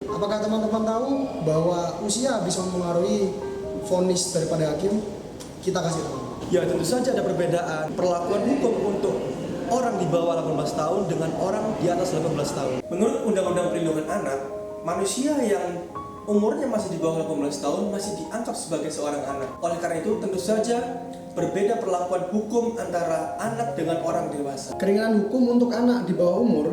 Apakah teman-teman tahu bahwa usia bisa mempengaruhi vonis daripada hakim? Kita kasih tahu. Ya, tentu saja ada perbedaan perlakuan hukum untuk orang di bawah 18 tahun dengan orang di atas 18 tahun. Menurut Undang-Undang Perlindungan Anak, manusia yang umurnya masih di bawah 18 tahun masih dianggap sebagai seorang anak. Oleh karena itu, tentu saja berbeda perlakuan hukum antara anak dengan orang dewasa. Keringanan hukum untuk anak di bawah umur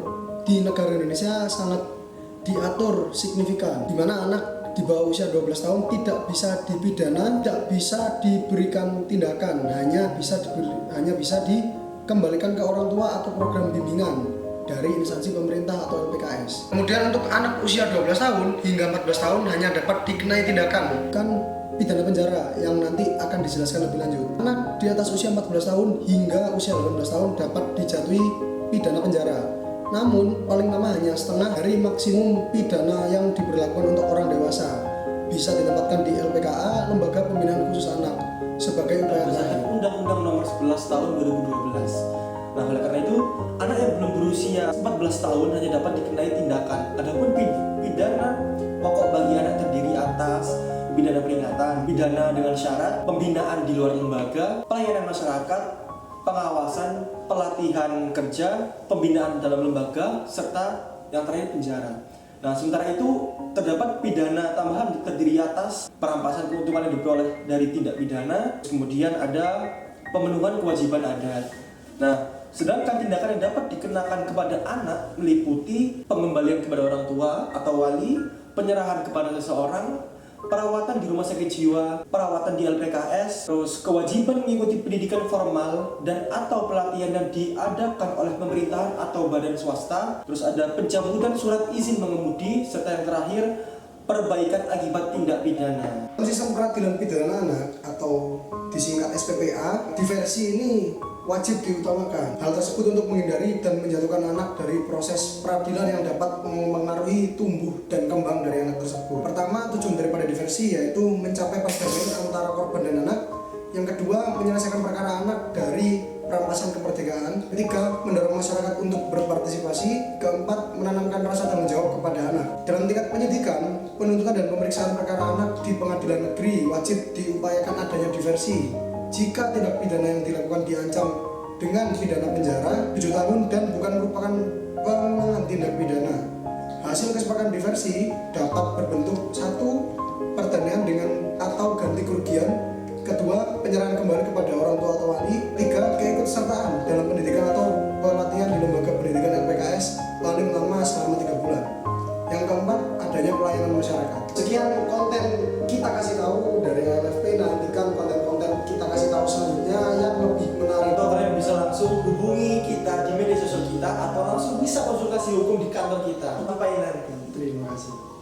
di negara Indonesia sangat diatur signifikan, di mana anak di bawah usia 12 tahun tidak bisa dipidana, tidak bisa diberikan tindakan, hanya bisa dikembalikan ke orang tua atau program bimbingan dari instansi pemerintah atau LPKS. Kemudian untuk anak usia 12 tahun hingga 14 tahun hanya dapat dikenai tindakan, kan pidana penjara yang nanti akan dijelaskan lebih lanjut. Anak di atas usia 14 tahun hingga usia 18 tahun dapat dijatuhi pidana penjara. Namun, paling lama hanya setengah dari maksimum pidana yang diberlakukan untuk orang dewasa. Bisa ditempatkan di LPKA, Lembaga Pembinaan Khusus Anak, sebagai upaya berdasarkan Undang-Undang Nomor 11 Tahun 2012. Nah, oleh karena itu, anak yang belum berusia 14 tahun hanya dapat dikenai tindakan. Adapun pidana pokok bagi anak terdiri atas pidana peringatan, pidana dengan syarat, pembinaan di luar lembaga, pelayanan masyarakat, pengawasan, pelatihan kerja, pembinaan dalam lembaga, serta yang terakhir penjara. Nah, sementara itu terdapat pidana tambahan terdiri atas perampasan keuntungan yang diperoleh dari tindak pidana, kemudian ada pemenuhan kewajiban adat. Nah, sedangkan tindakan yang dapat dikenakan kepada anak meliputi pengembalian kepada orang tua atau wali, penyerahan kepada seseorang, perawatan di rumah sakit jiwa, perawatan di LPKS, terus kewajiban mengikuti pendidikan formal dan atau pelatihan yang diadakan oleh pemerintahan atau badan swasta, terus ada pencabutan surat izin mengemudi, serta yang terakhir perbaikan akibat tindak pidana. Sistem peradilan pidana anak atau disingkat SPPA, diversi ini wajib diutamakan. Hal tersebut untuk menghindari dan menjatuhkan anak dari proses peradilan yang dapat mempengaruhi tumbuh dan kembang dari anak tersebut. Pertama, tujuan daripada diversi yaitu mencapai perdamaian antara korban dan anak. Yang kedua, menyelesaikan perkara anak dari perampasan kemerdekaan. Ketiga, mendorong masyarakat untuk berpartisipasi. Keempat, menanamkan rasa tanggung jawab kepada anak. Dalam tingkat penyidikan, penuntutan dan pemeriksaan perkara anak di pengadilan negeri wajib diupayakan adanya diversi. Jika tindak pidana yang dilakukan diancam dengan pidana penjara 7 tahun dan bukan merupakan pengulangan tindak pidana. Hasil kesepakatan diversi dapat berbentuk 1. Perdamaian dengan atau ganti kerugian. 2. Penyerahan kembali kepada orang tua atau wali. 3. Keikutsertaan dalam pendidikan atau pelatihan di lembaga pendidikan LPKS paling lama selama 3 bulan. Yang keempat, adanya pelayanan masyarakat. Sekian konten kita kasih tahu dari LFP. Nantikan konten-konten kita kasih tahu selanjutnya yang lebih menarik. Atau kalian bisa langsung hubungi kita di media sosial kita atau langsung bisa konsultasi hukum di kantor kita. Sampai nanti. Terima kasih.